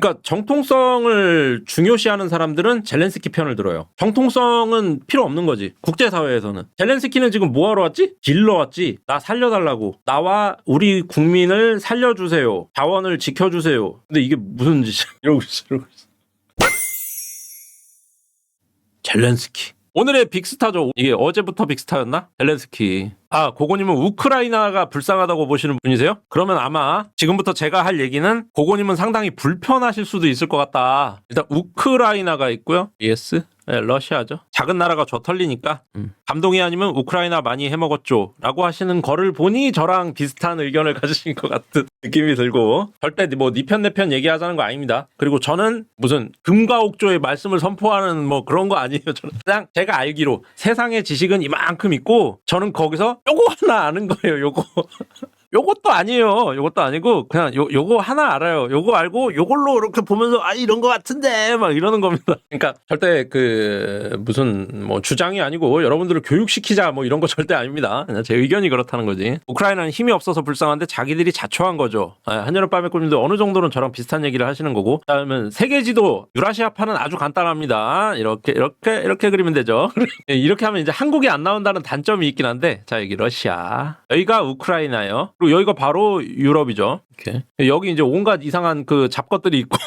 그러니까 정통성을 중요시하는 사람들은 젤렌스키 편을 들어요. 정통성은 필요 없는 거지. 국제사회에서는. 젤렌스키는 지금 뭐하러 왔지? 딜러 왔지. 나 살려달라고. 나와 우리 국민을 살려주세요. 자원을 지켜주세요. 근데 이게 무슨 짓이야. 이러고 있어. 젤렌스키. 오늘의 빅스타죠. 이게 어제부터 빅스타였나? 젤렌스키. 아, 고고님은 우크라이나가 불쌍하다고 보시는 분이세요? 그러면 아마 지금부터 제가 할 얘기는 고고님은 상당히 불편하실 수도 있을 것 같다. 일단 우크라이나가 있고요. 예스? 네, 러시아죠. 작은 나라가 저 털리니까 감동이 아니면 우크라이나 많이 해먹었죠 라고 하시는 거를 보니 저랑 비슷한 의견을 가지신 것 같은 느낌이 들고, 절대 뭐 니 편 내 편 얘기하자는 거 아닙니다. 그리고 저는 무슨 금과 옥조의 말씀을 선포하는 뭐 그런 거 아니에요. 저는 그냥 제가 알기로 세상의 지식은 이만큼 있고 저는 거기서 요거 하나 아는 거예요. 요것도 아니에요. 요것도 아니고 그냥 요거 하나 알아요. 요거 알고 요걸로 이렇게 보면서 아 이런 거 같은데 막 이러는 겁니다. 그러니까 절대 그 무슨 뭐 주장이 아니고 여러분들을 교육시키자 뭐 이런 거 절대 아닙니다. 그냥 제 의견이 그렇다는 거지. 우크라이나는 힘이 없어서 불쌍한데 자기들이 자초한 거죠. 한여름밤의 꿈님도 어느 정도는 저랑 비슷한 얘기를 하시는 거고, 그다음에 세계지도 유라시아파는 아주 간단합니다. 이렇게 그리면 되죠. 이렇게 하면 이제 한국이 안 나온다는 단점이 있긴 한데, 자 여기 러시아, 여기가 우크라이나요. 그리고 여기가 바로 유럽이죠. 이렇게. 여기 이제 온갖 이상한 그 잡것들이 있고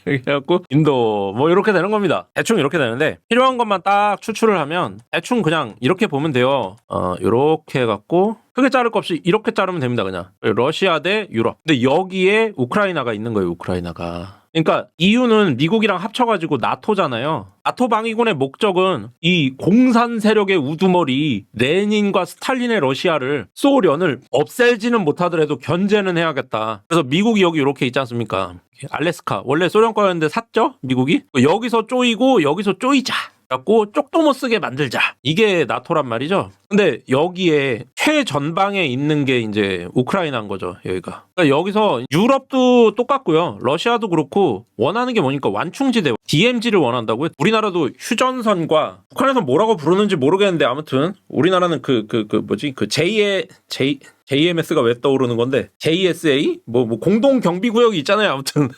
이렇게 해갖고 인도 뭐 이렇게 되는 겁니다. 대충 이렇게 되는데 필요한 것만 딱 추출을 하면 대충 그냥 이렇게 보면 돼요. 이렇게 해갖고 크게 자를 거 없이 이렇게 자르면 됩니다. 그냥 러시아 대 유럽. 근데 여기에 우크라이나가 있는 거예요. 우크라이나가. 그러니까 EU는 미국이랑 합쳐가지고 나토잖아요. 나토 방위군의 목적은 이 공산 세력의 우두머리 레닌과 스탈린의 러시아를, 소련을 없앨지는 못하더라도 견제는 해야겠다. 그래서 미국이 여기 이렇게 있지 않습니까? 알래스카 원래 소련 거였는데 샀죠? 미국이? 여기서 쪼이고 여기서 쪼이자. 갖고 쪽도 못 쓰게 만들자. 이게 나토란 말이죠. 근데 여기에 최전방에 있는 게 이제 우크라이나인 거죠. 여기가. 그러니까 여기서 유럽도 똑같고요. 러시아도 그렇고 원하는 게 뭐니까 완충지대, DMZ를 원한다고요. 우리나라도 휴전선과, 북한에서 뭐라고 부르는지 모르겠는데 아무튼 우리나라는 그 JMS가 왜 떠오르는 건데, JSA? 뭐 공동 경비구역이 있잖아요. 아무튼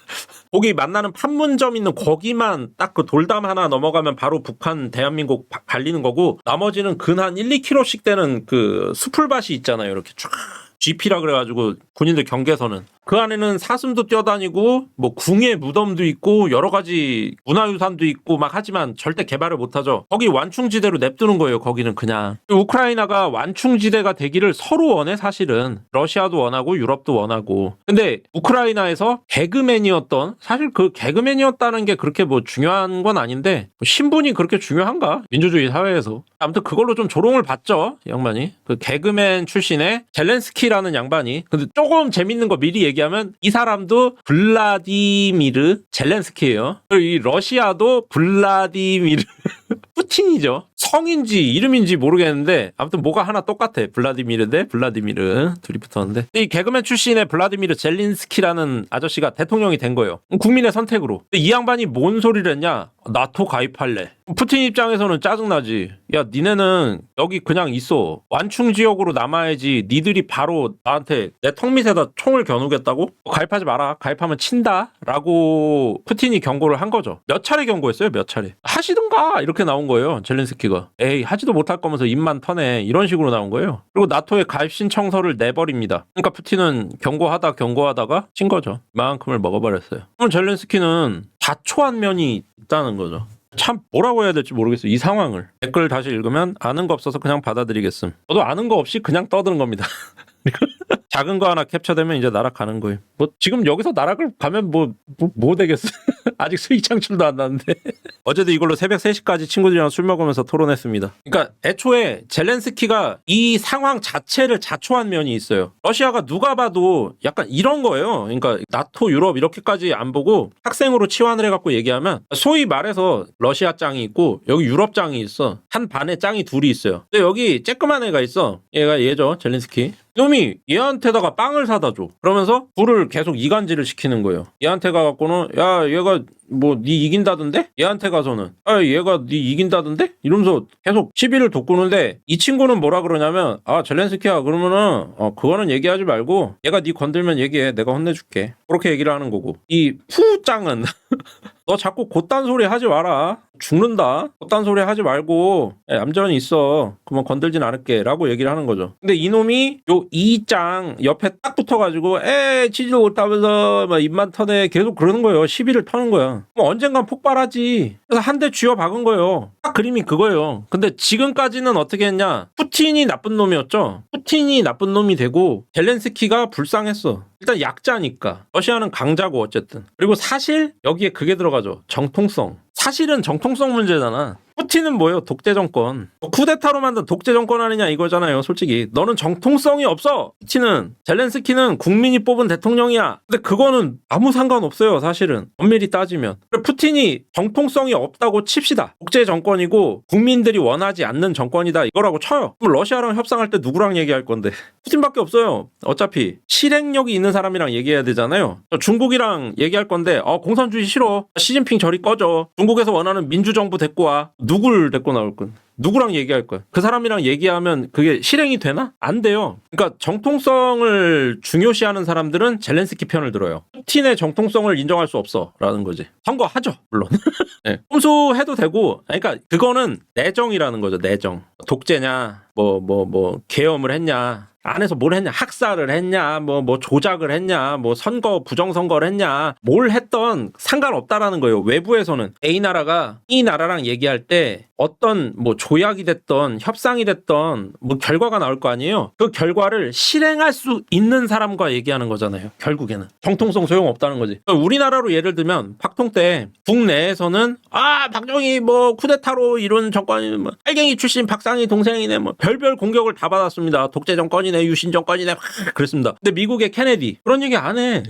거기 만나는 판문점 있는 거기만 딱 그 돌담 하나 넘어가면 바로 북한, 대한민국 갈리는 거고, 나머지는 근 한 1, 2km씩 되는 그 수풀밭이 있잖아요. 이렇게 쫙. GP라 그래가지고 군인들 경계선은 그 안에는 사슴도 뛰어다니고 뭐 궁의 무덤도 있고 여러 가지 문화유산도 있고 막 하지만 절대 개발을 못하죠. 거기 완충지대로 냅두는 거예요. 거기는 그냥. 우크라이나가 완충지대가 되기를 서로 원해. 사실은 러시아도 원하고 유럽도 원하고. 근데 우크라이나에서 개그맨이었던, 사실 그 개그맨이었다는 게 그렇게 뭐 중요한 건 아닌데 신분이 그렇게 중요한가? 민주주의 사회에서. 아무튼 그걸로 좀 조롱을 받죠. 양반이. 그 개그맨 출신의 젤렌스키라는 양반이. 근데 조금 재밌는 거 미리 얘기하면 이 사람도 블라디미르 젤렌스키예요. 그리고 이 러시아도 블라디미르 푸틴이죠. 성인지 이름인지 모르겠는데 아무튼 뭐가 하나 똑같아. 블라디미르 대 블라디미르 둘이 붙었는데, 이 개그맨 출신의 블라디미르 젤린스키라는 아저씨가 대통령이 된 거예요. 국민의 선택으로. 근데 이 양반이 뭔 소리를 했냐? 나토 가입할래. 푸틴 입장에서는 짜증나지. 야, 니네는 여기 그냥 있어. 완충지역으로 남아야지. 니들이 바로 나한테 내 턱 밑에다 총을 겨누겠다고? 가입하지 마라. 가입하면 친다. 라고 푸틴이 경고를 한 거죠. 몇 차례 경고했어요. 몇 차례. 하시든가 이렇게 나온 거예요. 젤렌스키가. 에이, 하지도 못할 거면서 입만 터내. 이런 식으로 나온 거예요. 그리고 나토에 가입 신청서를 내버립니다. 그러니까 푸틴은 경고하다가 친 거죠. 이만큼을 먹어버렸어요. 그럼 젤렌스키는 자초한 면이 있다는 거죠. 참 뭐라고 해야 될지 모르겠어요. 이 상황을. 댓글 다시 읽으면 아는 거 없어서 그냥 받아들이겠음. 저도 아는 거 없이 그냥 떠드는 겁니다. 작은 거 하나 캡처되면 이제 나락가는 거예요. 뭐 지금 여기서 나락을 가면 뭐 되겠어. 아직 수익 창출도 안 났는데. 어제도 이걸로 새벽 3시까지 친구들이랑 술 먹으면서 토론했습니다. 그러니까 애초에 젤렌스키가 이 상황 자체를 자초한 면이 있어요. 러시아가 누가 봐도 약간 이런 거예요. 그러니까 나토, 유럽 이렇게까지 안 보고 학생으로 치환을 해갖고 얘기하면, 소위 말해서 러시아 짱이 있고 여기 유럽 짱이 있어. 한 반에 짱이 둘이 있어요. 근데 여기 쬐끄만 애가 있어. 얘죠. 젤렌스키. 놈이 얘한테다가 빵을 사다 줘. 그러면서 불을 계속 이간질을 시키는 거예요. 얘한테 가갖고는 야, 얘가 뭐 니 이긴다던데? 얘한테 가서는 얘가 니 이긴다던데? 이러면서 계속 시비를 돋구는데 이 친구는 뭐라 그러냐면 젤렌스키야 그러면은 그거는 얘기하지 말고 얘가 니 건들면 얘기해. 내가 혼내줄게. 그렇게 얘기를 하는 거고 이 푸짱은 너 자꾸 곧단 소리 하지 마라. 죽는다. 곧단 소리 하지 말고 얌전히 있어. 그만 건들진 않을게 라고 얘기를 하는 거죠. 근데 이놈이 요 이짱 옆에 딱 붙어가지고 치즈 못하면서 막 입만 터네 계속 그러는 거예요. 시비를 터는 거야. 뭐 언젠간 폭발하지. 그래서 한 대 쥐어 박은 거예요. 딱 그림이 그거예요. 근데 지금까지는 어떻게 했냐. 푸틴이 나쁜 놈이었죠. 푸틴이 나쁜 놈이 되고 젤렌스키가 불쌍했어. 일단 약자니까. 러시아는 강자고 어쨌든. 그리고 사실 여기에 그게 들어가죠. 정통성. 사실은 정통성 문제잖아. 푸틴은 뭐예요? 독재 정권. 쿠데타로 만든 독재 정권 아니냐 이거잖아요. 솔직히. 너는 정통성이 없어. 푸틴은. 젤렌스키는 국민이 뽑은 대통령이야. 근데 그거는 아무 상관없어요. 사실은. 엄밀히 따지면. 푸틴이 정통성이 없다고 칩시다. 독재 정권이고 국민들이 원하지 않는 정권이다. 이거라고 쳐요. 그럼 러시아랑 협상할 때 누구랑 얘기할 건데? 푸틴밖에 없어요. 어차피. 실행력이 있는 사람이랑 얘기해야 되잖아요. 중국이랑 얘기할 건데 공산주의 싫어. 시진핑 저리 꺼져. 중국에서 원하는 민주정부 데리고 와. 누굴 데리고 나올 건? 누구랑 얘기할 거야? 그 사람이랑 얘기하면 그게 실행이 되나? 안 돼요. 그러니까 정통성을 중요시하는 사람들은 젤렌스키 편을 들어요. 푸틴의 정통성을 인정할 수 없어 라는 거지. 선거하죠 물론. 네. 꼼수해도 되고 그러니까 그거는 내정이라는 거죠. 내정. 독재냐 계엄을 했냐 안에서 뭘 했냐 학살을 했냐 뭐 조작을 했냐 뭐 선거 부정선거를 했냐 뭘 했던 상관없다라는 거예요. 외부에서는 A 나라가 이 나라랑 얘기할 때 어떤 뭐 조약이 됐던 협상이 됐던 뭐 결과가 나올 거 아니에요. 그 결과를 실행할 수 있는 사람과 얘기하는 거잖아요. 결국에는 정통성 소용없다는 거지. 그러니까 우리나라로 예를 들면 박통 때 국내에서는 박정희 뭐 쿠데타로 이룬 정권이 뭐 빨갱이 출신 박상희 동생이네 뭐 별별 공격을 다 받았습니다. 독재 정권이네 유신 정권이네 그랬습니다. 근데 미국의 케네디 그런 얘기 안 해.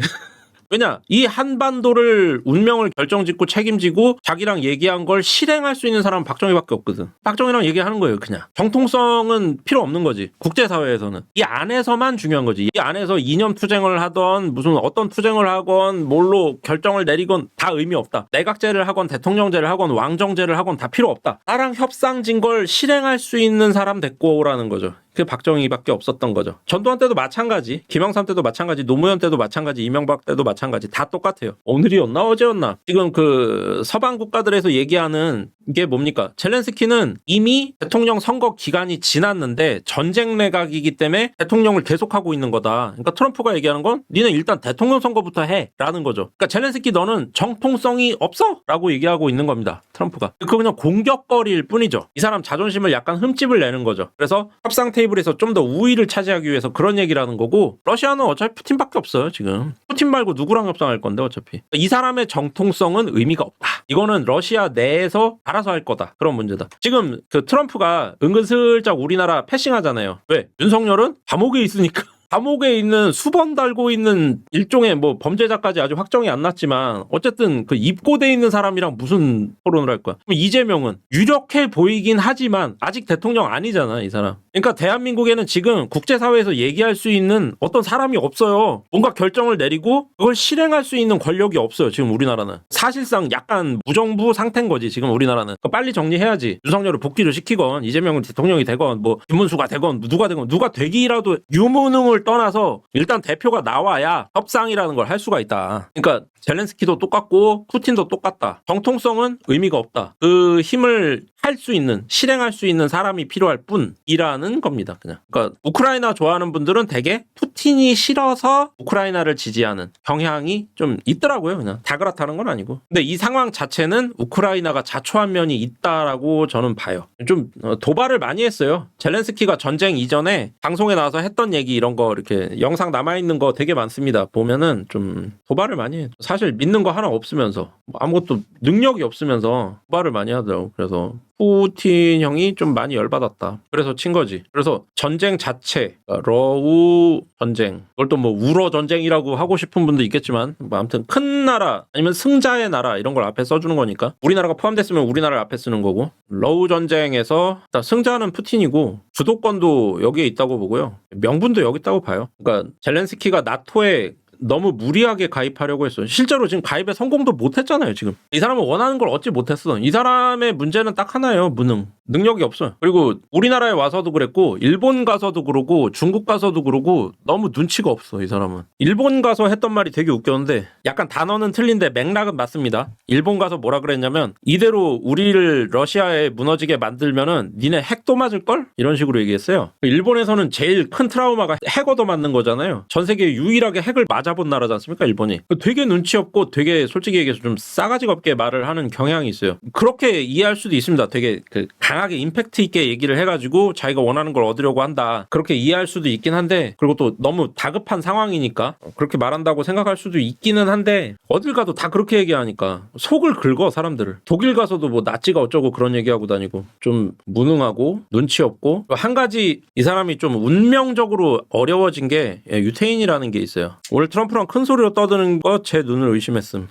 왜냐? 이 한반도를 운명을 결정짓고 책임지고 자기랑 얘기한 걸 실행할 수 있는 사람은 박정희밖에 없거든. 박정희랑 얘기하는 거예요, 그냥. 정통성은 필요 없는 거지. 국제사회에서는. 이 안에서만 중요한 거지. 이 안에서 이념 투쟁을 하던 무슨 어떤 투쟁을 하건 뭘로 결정을 내리건 다 의미 없다. 내각제를 하건 대통령제를 하건 왕정제를 하건 다 필요 없다. 나랑 협상진 걸 실행할 수 있는 사람 데리고 오라는 거죠. 그게 박정희밖에 없었던 거죠. 전두환 때도 마찬가지, 김영삼 때도 마찬가지, 노무현 때도 마찬가지, 이명박 때도 마찬가지. 다 똑같아요. 오늘이었나 어제였나. 지금 그 서방 국가들에서 얘기하는 게 뭡니까? 젤렌스키는 이미 대통령 선거 기간이 지났는데 전쟁 내각이기 때문에 대통령을 계속하고 있는 거다. 그러니까 트럼프가 얘기하는 건 니는 일단 대통령 선거부터 해 라는 거죠. 그러니까 젤렌스키 너는 정통성이 없어 라고 얘기하고 있는 겁니다. 트럼프가. 그거 그냥 공격거리일 뿐이죠. 이 사람 자존심을 약간 흠집을 내는 거죠. 그래서 협상 테이블에서 좀 더 우위를 차지하기 위해서 그런 얘기를 하는 거고 러시아는 어차피 푸틴밖에 없어요. 지금. 푸틴 말고 누구랑 협상할 건데 어차피. 이 사람의 정통성은 의미가 없다. 이거는 러시아 내에서 알아서 할 거다. 그런 문제다. 지금 그 트럼프가 은근슬쩍 우리나라 패싱하잖아요. 왜? 윤석열은 감옥에 있으니까. 감옥에 있는 수번 달고 있는 일종의 뭐 범죄자까지 아직 확정이 안 났지만 어쨌든 그 입고돼 있는 사람이랑 무슨 토론을 할 거야. 그럼 이재명은 유력해 보이긴 하지만 아직 대통령 아니잖아 이 사람. 그러니까 대한민국에는 지금 국제사회에서 얘기할 수 있는 어떤 사람이 없어요. 뭔가 결정을 내리고 그걸 실행할 수 있는 권력이 없어요. 지금 우리나라는. 사실상 약간 무정부 상태인 거지 지금 우리나라는. 그러니까 빨리 정리해야지. 윤석열을 복귀를 시키건 이재명은 대통령이 되건 뭐 김문수가 되건 누가 되건 누가 되기라도 유무능을 떠나서 일단 대표가 나와야 협상이라는 걸 할 수가 있다. 그러니까 젤렌스키도 똑같고 푸틴도 똑같다. 정통성은 의미가 없다. 그 힘을 할 수 있는, 실행할 수 있는 사람이 필요할 뿐이라는 겁니다. 그냥. 그러니까 우크라이나 좋아하는 분들은 되게 푸틴이 싫어서 우크라이나를 지지하는 경향이 좀 있더라고요. 그냥 다 그렇다는 건 아니고. 근데 이 상황 자체는 우크라이나가 자초한 면이 있다라고 저는 봐요. 좀 도발을 많이 했어요. 젤렌스키가 전쟁 이전에 방송에 나와서 했던 얘기 이런 거 이렇게 영상 남아있는 거 되게 많습니다. 보면은 좀 도발을 많이 해요. 사실 믿는 거 하나 없으면서 아무것도 능력이 없으면서 도발을 많이 하더라고. 그래서 푸틴 형이 좀 많이 열받았다. 그래서 친 거지. 그래서 전쟁 자체, 러우 전쟁, 그걸 또 뭐 우러 전쟁이라고 하고 싶은 분도 있겠지만 뭐 아무튼 큰 나라 아니면 승자의 나라 이런 걸 앞에 써주는 거니까 우리나라가 포함됐으면 우리나라를 앞에 쓰는 거고 러우 전쟁에서 승자는 푸틴이고 주도권도 여기에 있다고 보고요. 명분도 여기 있다고 봐요. 그러니까 젤렌스키가 나토에 너무 무리하게 가입하려고 했어. 실제로 지금 가입에 성공도 못했잖아요. 지금 이 사람은 원하는 걸 얻지 못했어. 이 사람의 문제는 딱 하나예요. 무능. 능력이 없어요. 그리고 우리나라에 와서도 그랬고 일본 가서도 그러고 중국 가서도 그러고 너무 눈치가 없어. 이 사람은. 일본 가서 했던 말이 되게 웃겼는데 약간 단어는 틀린데 맥락은 맞습니다. 일본 가서 뭐라 그랬냐면 이대로 우리를 러시아에 무너지게 만들면은 니네 핵도 맞을걸? 이런 식으로 얘기했어요. 일본에서는 제일 큰 트라우마가 핵 얻어맞는 거잖아요. 전 세계 유일하게 핵을 맞아본 나라지 않습니까? 일본이. 되게 눈치 없고 되게 솔직히 얘기해서 좀 싸가지가 없게 말을 하는 경향이 있어요. 그렇게 이해할 수도 있습니다. 되게 강하게 임팩트 있게 얘기를 해가지고 자기가 원하는 걸 얻으려고 한다. 그렇게 이해할 수도 있긴 한데 그리고 또 너무 다급한 상황이니까 그렇게 말한다고 생각할 수도 있기는 한데 어딜 가도 다 그렇게 얘기하니까 속을 긁어 사람들을. 독일 가서도 뭐 나치가 어쩌고 그런 얘기하고 다니고 좀 무능하고 눈치 없고 한 가지 이 사람이 좀 운명적으로 어려워진 게 유태인이라는 게 있어요. 오늘 트럼프랑 큰 소리로 떠드는 거 제 눈을 의심했음.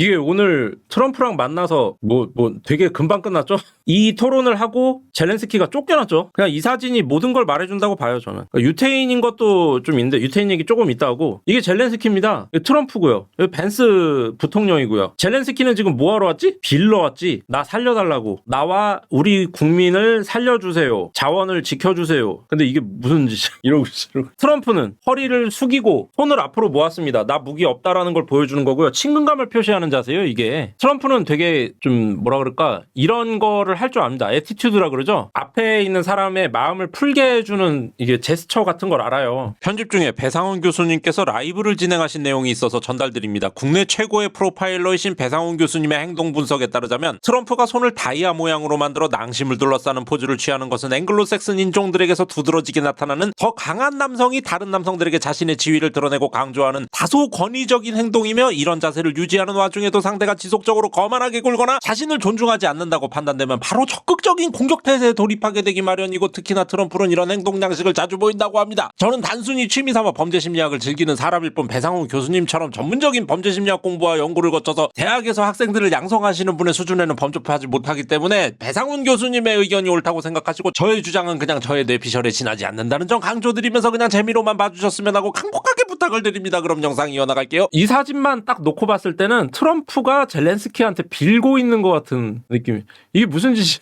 이게 오늘 트럼프랑 만나서 뭐 되게 금방 끝났죠? 이 토론을 하고 젤렌스키가 쫓겨났죠. 그냥 이 사진이 모든 걸 말해준다고 봐요, 저는. 유태인인 것도 좀 있는데 유태인 얘기 조금 있다 하고 이게 젤렌스키입니다. 트럼프고요. 벤스 부통령이고요. 젤렌스키는 지금 뭐하러 왔지? 빌러 왔지. 나 살려달라고. 나와 우리 국민을 살려주세요. 자원을 지켜주세요. 근데 이게 무슨 짓이야? 이러고 있어요. 트럼프는 허리를 숙이고 손을 앞으로 모았습니다. 나 무기 없다라는 걸 보여주는 거고요. 친근감을 표시하는 자세요, 이게. 트럼프는 되게 좀 뭐라 그럴까? 이런 거를 할 줄 압니다. 애티튜드라 그러죠? 앞에 있는 사람의 마음을 풀게 해주는 이게 제스처 같은 걸 알아요. 편집 중에 배상훈 교수님께서 라이브를 진행하신 내용이 있어서 전달드립니다. 국내 최고의 프로파일러이신 배상훈 교수님의 행동 분석에 따르자면 트럼프가 손을 다이아 모양으로 만들어 낭심을 둘러싸는 포즈를 취하는 것은 앵글로색슨 인종들에게서 두드러지게 나타나는 더 강한 남성이 다른 남성들에게 자신의 지위를 드러내고 강조하는 다소 권위적인 행동이며 이런 자세를 유지하는 와중에도 상대가 지속적으로 거만하게 굴거나 자신을 존중하지 않는다고 판단되면 바로 적극적인 공격 태세에 돌입하게 되기 마련이고 특히나 트럼프는 이런 행동 양식을 자주 보인다고 합니다. 저는 단순히 취미삼아 범죄심리학을 즐기는 사람일 뿐 배상훈 교수님처럼 전문적인 범죄심리학 공부와 연구를 거쳐서 대학에서 학생들을 양성하시는 분의 수준에는 범접하지 못하기 때문에 배상훈 교수님의 의견이 옳다고 생각하시고 저의 주장은 그냥 저의 뇌피셜에 지나지 않는다는 점 강조드리면서 그냥 재미로만 봐주셨으면 하고 간곡하게 부탁을 드립니다. 그럼 영상 이어나갈게요. 이 사진만 딱 놓고 봤을 때는 트럼프가 젤렌스키한테 빌고 있는 것 같은 느낌이. 이게 무슨 짓이야?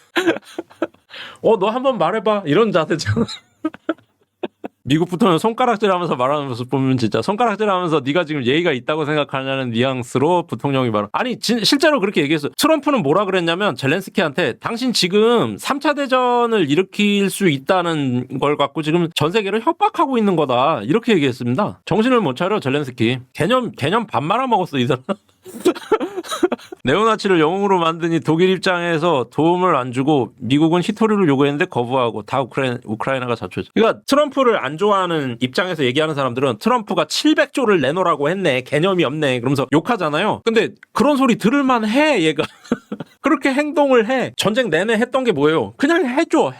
너 한번 말해봐. 이런 자세잖아. 미국 부통령 손가락질하면서 말하는 모습 보면 진짜 손가락질하면서 네가 지금 예의가 있다고 생각하냐는 뉘앙스로 부통령이 말하. 아니 실제로 그렇게 얘기했어요. 트럼프는 뭐라 그랬냐면 젤렌스키한테 당신 지금 3차 대전을 일으킬 수 있다는 걸 갖고 지금 전 세계를 협박하고 있는 거다. 이렇게 얘기했습니다. 정신을 못 차려 젤렌스키. 개념 밥 말아먹었어 이 사람. 네오나치를 영웅으로 만드니 독일 입장에서 도움을 안 주고 미국은 히토리를 요구했는데 거부하고 다 우크라이나가 자초지. 그러니까 트럼프를 안 좋아하는 입장에서 얘기하는 사람들은 트럼프가 700조를 내놓으라고 했네. 개념이 없네. 그러면서 욕하잖아요. 근데 그런 소리 들을만 해 얘가. 그렇게 행동을 해. 전쟁 내내 했던 게 뭐예요? 그냥 해줘.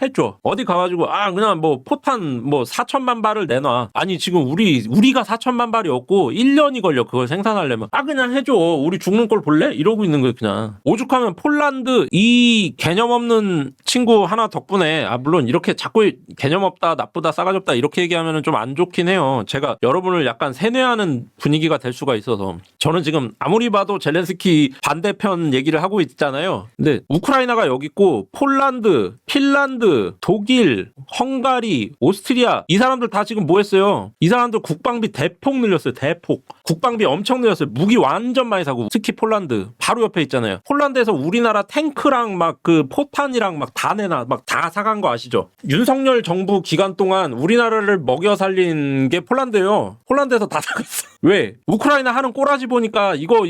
어디 가가지고 그냥 뭐 포탄 4천만 발을 내놔. 아니 지금 우리가 4천만 발이 없고 1년이 걸려 그걸 생산하려면. 그냥 해줘. 우리 죽는 걸 볼래? 이러고 있는 거예요 그냥. 오죽하면 폴란드 이 개념 없는 친구 하나 덕분에 물론 이렇게 자꾸 개념 없다 나쁘다 싸가지 없다 이렇게 얘기하면 좀 안 좋긴 해요. 제가 여러분을 약간 세뇌하는 분위기가 될 수가 있어서. 저는 지금 아무리 봐도 젤렌스키 반대편 얘기를 하고 있잖아요. 근데 우크라이나가 여기 있고 폴란드, 핀란드, 독일, 헝가리, 오스트리아 이 사람들 다 지금 뭐 했어요? 이 사람들 국방비 대폭 늘렸어요. 대폭. 국방비 엄청 늘렸어요. 무기 완전 많이 사고. 특히 폴란드 바로 옆에 있잖아요. 폴란드에서 우리나라 탱크랑 막 그 포탄이랑 막 다 내놔 막 다 사간 거 아시죠? 윤석열 정부 기간 동안 우리나라를 먹여 살린 게 폴란드예요. 폴란드에서 다 사갔어. 왜? 우크라이나 하는 꼬라지 보니까 이거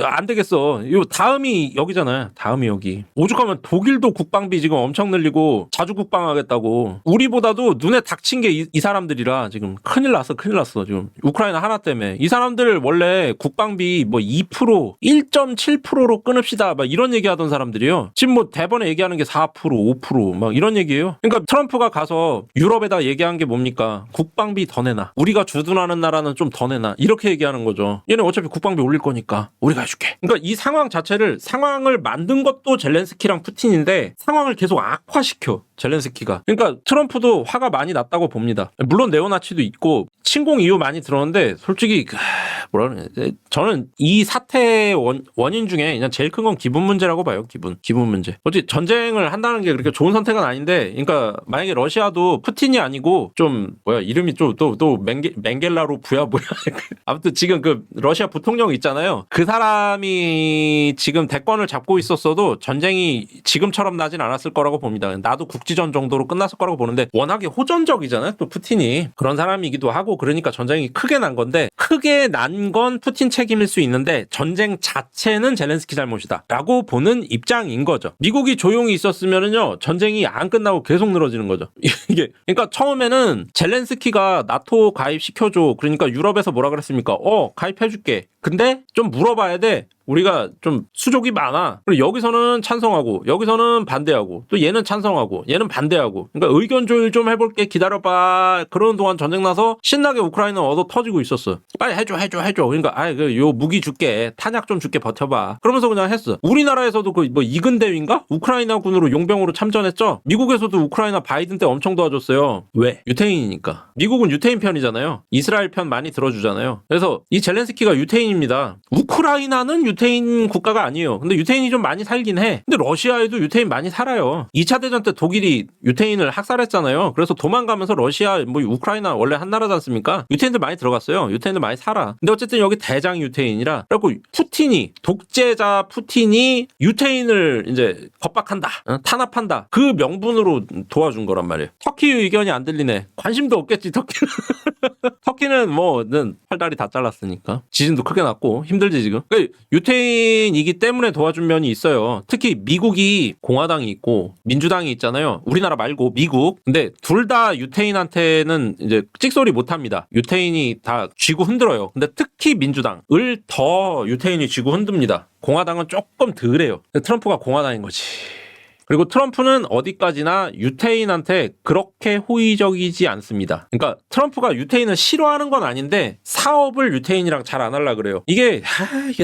안 되겠어. 이거 다음이 여기잖아요. 다음이 여기. 오죽하면 독일도 국방비 지금 엄청 늘리고 자주 국방하겠다고. 우리보다도 눈에 닥친 게 이 사람들이라 지금 큰일 났어. 지금 우크라이나 하나 때문에. 이 사람들 원래 국방비 2%, 1.7%로 끊읍시다. 막 이런 얘기하던 사람들이요. 지금 대번에 얘기하는 게 4%, 5% 막 이런 얘기예요. 그러니까 트럼프가 가서 유럽에다 얘기한 게 뭡니까? 국방비 더 내놔. 우리가 주둔하는 나라는 좀 더 내놔. 이렇게 얘기하는 거죠. 얘는 어차피 국방비 올릴 거니까 우리가 해줄게. 그러니까 이 상황 자체를 상황을 만든 것도 젤렌스키랑 푸틴인데 상황을 계속 악화시켜 젤렌스키가. 그러니까 트럼프도 화가 많이 났다고 봅니다. 물론 네오나치도 있고 침공 이유 많이 들었는데 솔직히 뭐라 그래, 저는 이 사태의 원인 중에 그냥 제일 큰 건 기분 문제라고 봐요. 기분 문제. 어찌 전쟁을 한다는 게 그렇게 좋은 선택은 아닌데, 그러니까 만약에 러시아도 푸틴이 아니고 좀 뭐야 이름이 또 맹겔라로프야 뭐야 아무튼 지금 그 러시아 부통령 있잖아요. 그 사람이 지금 대권을 잡고 있었어도 전쟁이 지금처럼 나진 않았을 거라고 봅니다. 나도 국지전 정도로 끝났을 거라고 보는데 워낙에 호전적이잖아요. 또 푸틴이 그런 사람이기도 하고 그러니까 전쟁이 크게 난 건데 크게 난 건 푸틴 책임일 수 있는데 전쟁 자체는 젤렌스키 잘못이다 라고 보는 입장인 거죠. 미국이 조용히 있었으면은요 전쟁이 안 끝나고 계속 늘어지는 거죠. 이게 그러니까 처음에는 젤렌스키가 나토 가입시켜줘. 그러니까 유럽에서 뭐라 그랬습니까? 가입해줄게. 근데 좀 물어봐야 돼. 우리가 좀 수족이 많아. 그리고 여기서는 찬성하고 여기서는 반대하고 또 얘는 찬성하고 얘는 반대하고. 그러니까 의견 조율 좀 해볼게 기다려봐. 그러는 동안 전쟁 나서 신나게 우크라이나 얻어 터지고 있었어. 빨리 해줘. 그러니까 요 무기 줄게. 탄약 좀 줄게 버텨봐. 그러면서 그냥 했어. 우리나라에서도 그 뭐 이근대위인가? 우크라이나 군으로 용병으로 참전했죠. 미국에서도 우크라이나 바이든 때 엄청 도와줬어요. 왜? 유태인이니까. 미국은 유태인 편이잖아요. 이스라엘 편 많이 들어주잖아요. 그래서 이 젤렌스키가 유태인입니다. 우크라이나는 유태인 국가가 아니에요. 근데 유태인이 좀 많이 살긴 해. 근데 러시아에도 유태인 많이 살아요. 2차 대전 때 독일이 유태인을 학살했잖아요. 그래서 도망가면서 러시아, 뭐 우크라이나 원래 한 나라지 않습니까? 유태인들 많이 들어갔어요. 유태인들 많이 살아. 근데 어쨌든 여기 대장 유태인이라 그래갖고 푸틴이 독재자 푸틴이 유태인을 이제 겁박한다. 탄압한다. 그 명분으로 도와준 거란 말이에요. 터키 의견이 안 들리네. 관심도 없겠지 터키는. 터키는 뭐는 팔다리 다 잘랐으니까. 지진도 크게 났고 힘들지 지금. 그러니까 유태인이기 때문에 도와준 면이 있어요. 특히 미국이 공화당이 있고 민주당이 있잖아요. 우리나라 말고 미국. 근데 둘 다 유태인한테는 이제 찍소리 못 합니다. 유태인이 다 쥐고 흔들어요. 근데 특히 민주당을 더 유태인이 쥐고 흔듭니다. 공화당은 조금 덜해요. 트럼프가 공화당인 거지. 그리고 트럼프는 어디까지나 유태인한테 그렇게 호의적이지 않습니다. 그러니까 트럼프가 유태인을 싫어하는 건 아닌데 사업을 유태인이랑 잘 안 하려고 그래요. 이게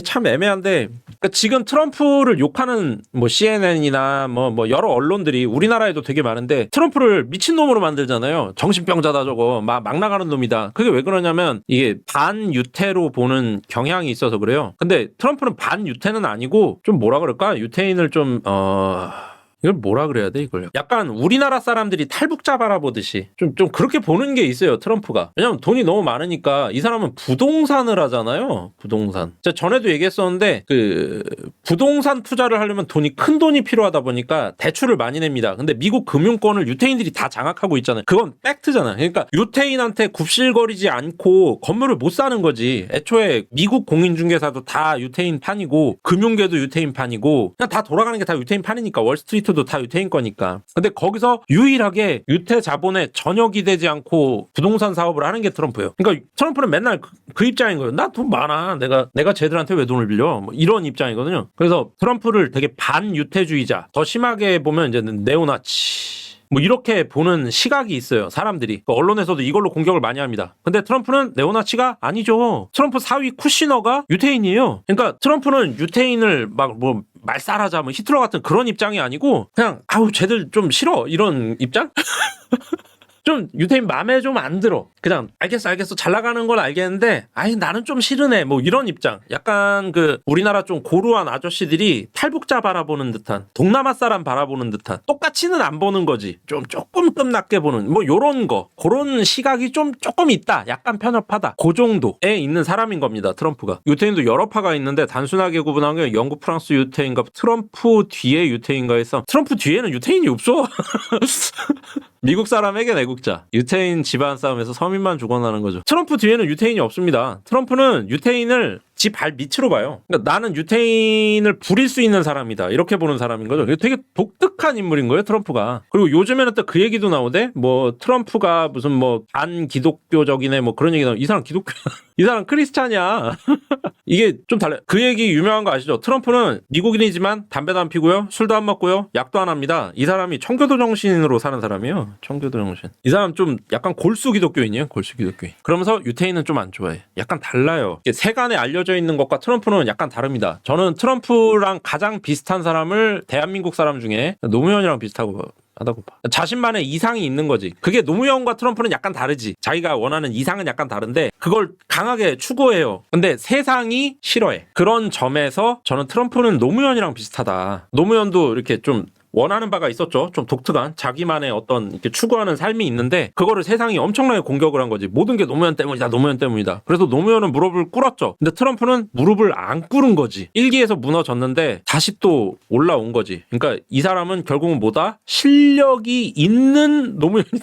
참 애매한데 그러니까 지금 트럼프를 욕하는 뭐 CNN이나 뭐 여러 언론들이 우리나라에도 되게 많은데 트럼프를 미친놈으로 만들잖아요. 정신병자다 저거 막 나가는 놈이다. 그게 왜 그러냐면 이게 반유태로 보는 경향이 있어서 그래요. 근데 트럼프는 반유태는 아니고 좀 뭐라 그럴까? 유태인을 좀 이걸 뭐라 그래야 돼 이걸 약간 우리나라 사람들이 탈북자 바라보듯이 좀 그렇게 보는 게 있어요 트럼프가. 왜냐면 돈이 너무 많으니까. 이 사람은 부동산을 하잖아요. 부동산 제가 전에도 얘기했었는데 그 부동산 투자를 하려면 큰 돈이 필요하다 보니까 대출을 많이 냅니다. 근데 미국 금융권을 유태인들이 다 장악하고 있잖아요. 그건 팩트잖아. 그러니까 유태인한테 굽실거리지 않고 건물을 못 사는 거지. 애초에 미국 공인중개사도 다 유태인 판이고 금융계도 유태인 판이고 그냥 다 돌아가는 게 다 유태인 판이니까. 월스트리트 다 유태인 거니까. 근데 거기서 유일하게 유태 자본에 전혀 기대지 않고 부동산 사업을 하는 게 트럼프예요. 그러니까 트럼프는 맨날 그 입장인 거예요. 나 돈 많아. 내가 쟤들한테 왜 돈을 빌려? 뭐 이런 입장이거든요. 그래서 트럼프를 되게 반유태주의자, 더 심하게 보면 이제 네오나치 뭐 이렇게 보는 시각이 있어요. 사람들이. 언론에서도 이걸로 공격을 많이 합니다. 근데 트럼프는 네오나치가 아니죠. 트럼프 사위 쿠시너가 유태인이에요. 그러니까 트럼프는 유태인을 막 뭐 말살하자 뭐 히틀러 같은 그런 입장이 아니고 그냥 쟤들 좀 싫어 이런 입장? 좀 유태인 마음에 좀 안 들어. 그냥 알겠어 잘 나가는 건 알겠는데 나는 좀 싫으네 뭐 이런 입장. 약간 그 우리나라 좀 고루한 아저씨들이 탈북자 바라보는 듯한, 동남아 사람 바라보는 듯한, 똑같이는 안 보는 거지 좀 조금 끔낫게 보는 뭐 요런 거, 그런 시각이 조금 있다. 약간 편협하다. 그 정도에 있는 사람인 겁니다 트럼프가. 유태인도 여러 파가 있는데 단순하게 구분하면 영국 프랑스 유태인과 트럼프 뒤에 유태인가 해서 트럼프 뒤에는 유태인이 없어. 미국 사람에겐 애국자. 유태인 집안 싸움에서 서민만 죽어나는 거죠. 트럼프 뒤에는 유태인이 없습니다. 트럼프는 유태인을 지 발 밑으로 봐요. 그러니까 나는 유태인을 부릴 수 있는 사람이다. 이렇게 보는 사람인 거죠. 되게 독특한 인물인 거예요, 트럼프가. 그리고 요즘에는 또 그 얘기도 나오대. 뭐 트럼프가 무슨 뭐 반기독교적이네 뭐 그런 얘기 나오고. 이 사람 기독교 이 사람 크리스찬이야. 이게 좀 달라요. 그 얘기 유명한 거 아시죠? 트럼프는 미국인이지만 담배도 안 피고요. 술도 안 먹고요. 약도 안 합니다. 이 사람이 청교도 정신으로 사는 사람이에요. 청교도 정신. 이 사람 좀 약간 골수 기독교인이에요. 골수 기독교인. 그러면서 유태인은 좀 안 좋아해. 약간 달라요. 세간에 알려져 그려져 있는 것과 트럼프는 약간 다릅니다. 저는 트럼프랑 가장 비슷한 사람을 대한민국 사람 중에 노무현이랑 비슷하고 하다고 봐. 자신만의 이상이 있는 거지. 그게 노무현과 트럼프는 약간 다르지. 자기가 원하는 이상은 약간 다른데 그걸 강하게 추구해요. 근데 세상이 싫어해. 그런 점에서 저는 트럼프는 노무현이랑 비슷하다. 노무현도 이렇게 좀 원하는 바가 있었죠. 좀 독특한 자기만의 어떤 이렇게 추구하는 삶이 있는데 그거를 세상이 엄청나게 공격을 한 거지. 모든 게 노무현 때문이다. 노무현 때문이다. 그래서 노무현은 무릎을 꿇었죠. 근데 트럼프는 무릎을 안 꿇은 거지. 1기에서 무너졌는데 다시 또 올라온 거지. 그러니까 이 사람은 결국은 뭐다? 실력이 있는 노무현이다.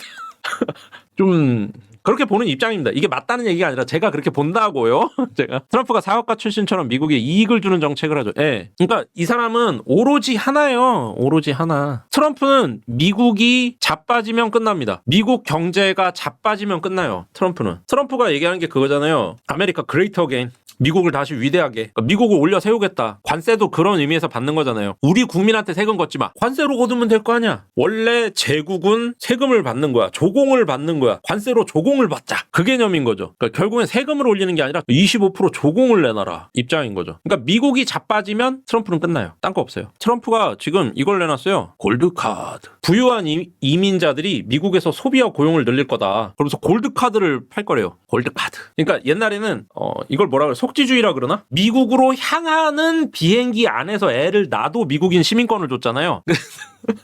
좀 그렇게 보는 입장입니다. 이게 맞다는 얘기가 아니라 제가 그렇게 본다고요. 제가 트럼프가 사업가 출신처럼 미국에 이익을 주는 정책을 하죠. 예. 그러니까 이 사람은 오로지 하나예요. 오로지 하나. 트럼프는 미국이 자빠지면 끝납니다. 미국 경제가 자빠지면 끝나요. 트럼프가 얘기하는 게 그거잖아요. 아메리카 그레이트 어게인. 미국을 다시 위대하게, 그러니까 미국을 올려 세우겠다. 관세도 그런 의미에서 받는 거잖아요. 우리 국민한테 세금 걷지 마. 관세로 거두면 될 거 아니야. 원래 제국은 세금을 받는 거야. 조공을 받는 거야. 관세로 조공을 받자. 그 개념인 거죠. 그러니까 결국엔 세금을 올리는 게 아니라 25% 조공을 내놔라 입장인 거죠. 그러니까 미국이 자빠지면 트럼프는 끝나요. 딴 거 없어요. 트럼프가 지금 이걸 내놨어요. 골드카드. 부유한 이민자들이 미국에서 소비와 고용을 늘릴 거다. 그러면서 골드카드를 팔 거래요. 골드카드. 그러니까 옛날에는 이걸 뭐라 그래? 속지주의라 그러나? 미국으로 향하는 비행기 안에서 애를 놔도 미국인 시민권을 줬잖아요.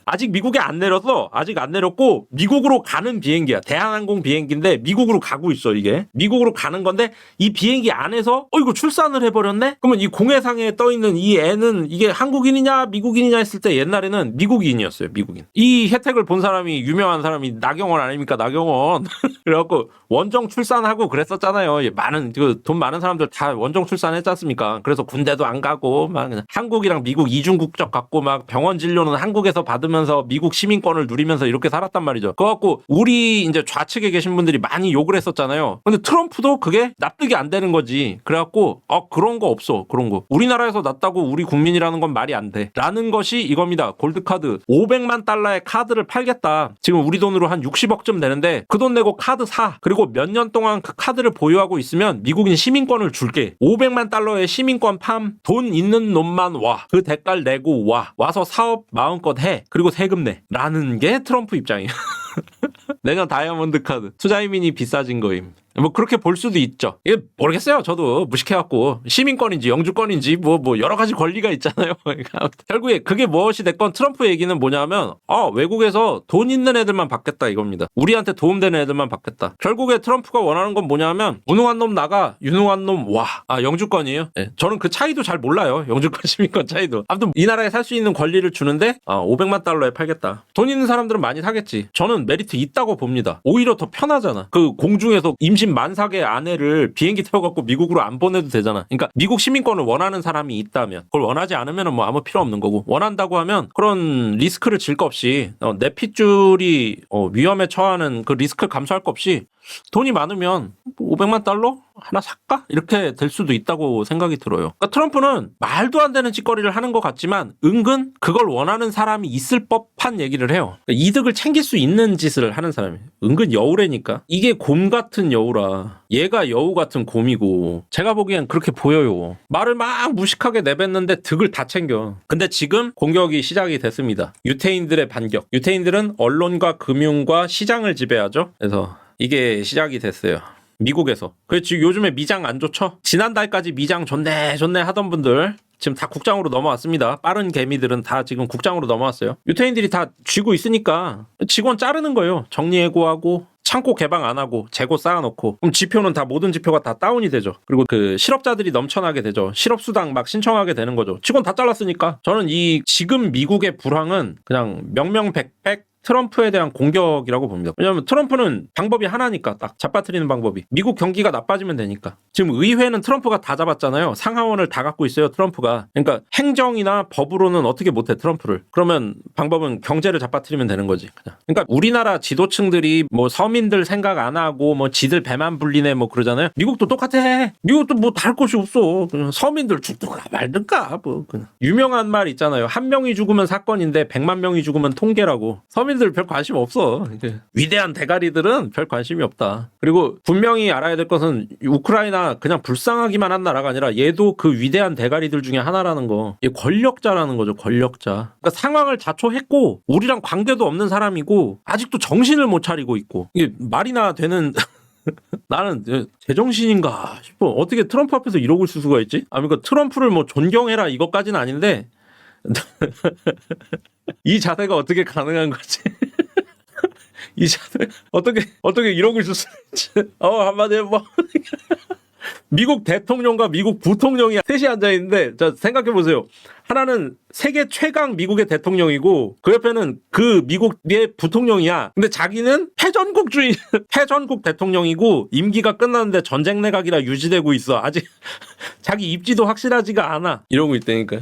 아직 미국에 안 내렸어. 아직 안 내렸고 미국으로 가는 비행기야. 대한항공 비행기인데 미국으로 가고 있어 이게. 미국으로 가는 건데 이 비행기 안에서 이거 출산을 해버렸네? 그러면 이 공해상에 떠있는 이 애는 이게 한국인이냐 미국인이냐 했을 때 옛날에는 미국인이었어요. 미국인. 이 혜택을 본 사람이 유명한 사람이 나경원 아닙니까? 나경원. 그래갖고 원정 출산하고 그랬었잖아요. 많은 돈 많은 사람들 다 원정 출산했지 않습니까? 그래서 군대도 안 가고 막 그냥 한국이랑 미국 이중 국적 갖고 막 병원 진료는 한국에서 받으면서 미국 시민권을 누리면서 이렇게 살았단 말이죠. 그래갖고 우리 이제 좌측에 계신 분들이 많이 욕을 했었잖아요. 근데 트럼프도 그게 납득이 안 되는 거지. 그래갖고 그런 거 없어. 그런 거. 우리나라에서 났다고 우리 국민이라는 건 말이 안 돼. 라는 것이 이겁니다. 골드카드. 500만 달러의 카드를 팔겠다. 지금 우리 돈으로 한 60억쯤 되는데 그 돈 내고 카드 사. 그리고 몇 년 동안 그 카드를 보유하고 있으면 미국인 시민권을 줄게. 500만 달러의 시민권 팜. 돈 있는 놈만 와. 그 대가를 내고 와. 와서 사업 마음껏 해. 그리고 세금 내. 라는 게 트럼프 입장이에요. 내가 다이아몬드 카드. 투자이민이 비싸진 거임. 뭐 그렇게 볼 수도 있죠. 이게 모르겠어요. 저도 무식해갖고 시민권인지 영주권인지 뭐 여러 가지 권리가 있잖아요. 결국에 그게 무엇이 됐건 트럼프 얘기는 뭐냐면 외국에서 돈 있는 애들만 받겠다 이겁니다. 우리한테 도움되는 애들만 받겠다. 결국에 트럼프가 원하는 건 뭐냐면 무능한 놈 나가 유능한 놈 와. 영주권이에요. 네. 저는 그 차이도 잘 몰라요. 영주권 시민권 차이도. 아무튼 이 나라에 살 수 있는 권리를 주는데 500만 달러에 팔겠다. 돈 있는 사람들은 많이 사겠지. 저는 메리트 있다고 봅니다. 오히려 더 편하잖아. 그 공중에서 임신 만삭의 아내를 비행기 태워갖고 미국으로 안 보내도 되잖아. 그러니까 미국 시민권을 원하는 사람이 있다면 그걸 원하지 않으면 뭐 아무 필요 없는 거고 원한다고 하면 그런 리스크를 질 거 없이 내 핏줄이 위험에 처하는 그 리스크를 감수할 거 없이 돈이 많으면 500만 달러? 하나 살까? 이렇게 될 수도 있다고 생각이 들어요. 그러니까 트럼프는 말도 안 되는 짓거리를 하는 것 같지만 은근 그걸 원하는 사람이 있을 법한 얘기를 해요. 그러니까 이득을 챙길 수 있는 짓을 하는 사람이 은근 여우래니까. 이게 곰 같은 여우라 얘가 여우 같은 곰이고 제가 보기엔 그렇게 보여요. 말을 막 무식하게 내뱉는데 득을 다 챙겨. 근데 지금 공격이 시작이 됐습니다. 유태인들의 반격. 유태인들은 언론과 금융과 시장을 지배하죠. 그래서 이게 시작이 됐어요. 미국에서. 그래서 지금 요즘에 미장 안 좋죠? 지난달까지 미장 좋네 하던 분들 지금 다 국장으로 넘어왔습니다. 빠른 개미들은 다 지금 국장으로 넘어왔어요. 유태인들이 다 쥐고 있으니까 직원 자르는 거예요. 정리해고하고 창고 개방 안 하고 재고 쌓아놓고 그럼 지표는 다 모든 지표가 다 다운이 되죠. 그리고 그 실업자들이 넘쳐나게 되죠. 실업수당 막 신청하게 되는 거죠. 직원 다 잘랐으니까. 저는 이 지금 미국의 불황은 그냥 명명백백 트럼프에 대한 공격이라고 봅니다. 왜냐하면 트럼프는 방법이 하나니까 딱 잡아뜨리는 방법이. 미국 경기가 나빠지면 되니까. 지금 의회는 트럼프가 다 잡았잖아요. 상하원을 다 갖고 있어요. 트럼프가. 그러니까 행정이나 법으로는 어떻게 못해 트럼프를. 그러면 방법은 경제를 잡아뜨리면 되는 거지. 그냥. 그러니까 우리나라 지도층들이 뭐 서민들 생각 안 하고 뭐 지들 배만 불리네 뭐 그러잖아요. 미국도 똑같아. 미국도 뭐 다를 것이 없어. 그냥 서민들 죽든가 말든가 뭐 그냥. 유명한 말 있잖아요. 한 명이 죽으면 사건인데 100만 명이 죽으면 통계라고. 서민들 정치인들 별 관심 없어. 위대한 대가리들은 별 관심이 없다. 그리고 분명히 알아야 될 것은 우크라이나 그냥 불쌍하기만 한 나라가 아니라 얘도 그 위대한 대가리들 중에 하나라는 거. 얘 권력자라는 거죠. 권력자. 그러니까 상황을 자초했고 우리랑 관계도 없는 사람이고 아직도 정신을 못 차리고 있고 이게 말이나 되는 나는 제정신인가 싶어. 어떻게 트럼프 앞에서 이러고 있을 수가 있지? 그러니까 트럼프를 뭐 존경해라 이것까지는 아닌데 이 자세가 어떻게 가능한 거지? 이 자세 어떻게 이러고 있을 수 있지? 한마디로 뭐 미국 대통령과 미국 부통령이 셋이 앉아 있는데 자 생각해 보세요. 하나는 세계 최강 미국의 대통령이고 그 옆에는 그 미국의 부통령이야. 근데 자기는 패전국주의 패전국 대통령이고 임기가 끝났는데 전쟁 내각이라 유지되고 있어. 아직 자기 입지도 확실하지가 않아. 이러고 있다니까.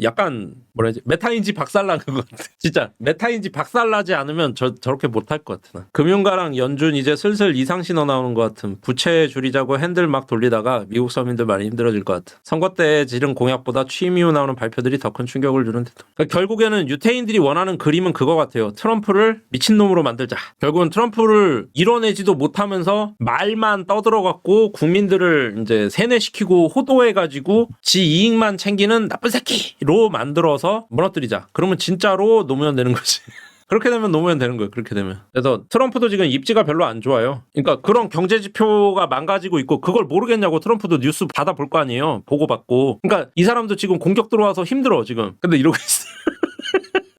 약간 뭐라 해야지 메타인지 박살난 것 같아. 진짜 메타인지 박살나지 않으면 저렇게 못할 것 같아. 금융가랑 연준 이제 슬슬 이상신호 나오는 것 같음. 부채 줄이자고 핸들 막 돌리다가 미국 서민들 많이 힘들어질 것 같아. 선거 때 지른 공약보다 취임 이후 나오는 발표들이 더 큰 충격을 주는 듯. 그러니까 결국에는 유태인들이 원하는 그림은 그거 같아요. 트럼프를 미친놈으로 만들자. 결국은 트럼프를 이뤄내지도 못하면서 말만 떠들어갖고 국민들을 이제 세뇌시키고 호도해가지고 지 이익만 챙기는 나쁜 새끼로 만들어서 무너뜨리자. 그러면 진짜로 노무현 되는 거지. 그렇게 되면 노무현 되는 거예요. 그렇게 되면. 그래서 트럼프도 지금 입지가 별로 안 좋아요. 그러니까 그런 경제 지표가 망가지고 있고 그걸 모르겠냐고 트럼프도 뉴스 받아볼 거 아니에요. 보고받고. 그러니까 이 사람도 지금 공격 들어와서 힘들어 지금. 근데 이러고 있어.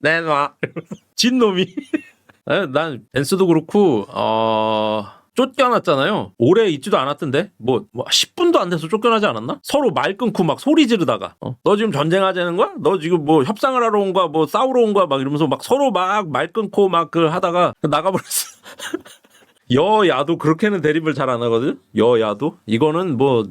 내놔. 진놈이. 난 벤스도 그렇고 쫓겨났잖아요. 오래 있지도 않았던데 뭐 10분도 안 돼서 쫓겨나지 않았나? 서로 말 끊고 막 소리 지르다가 너 지금 전쟁하자는 거야? 너 지금 뭐 협상을 하러 온 거야? 뭐 싸우러 온 거야? 막 이러면서 막 서로 막 말 끊고 막 그 하다가 나가버렸어. 여야도 그렇게는 대립을 잘 안 하거든. 여야도 이거는 뭐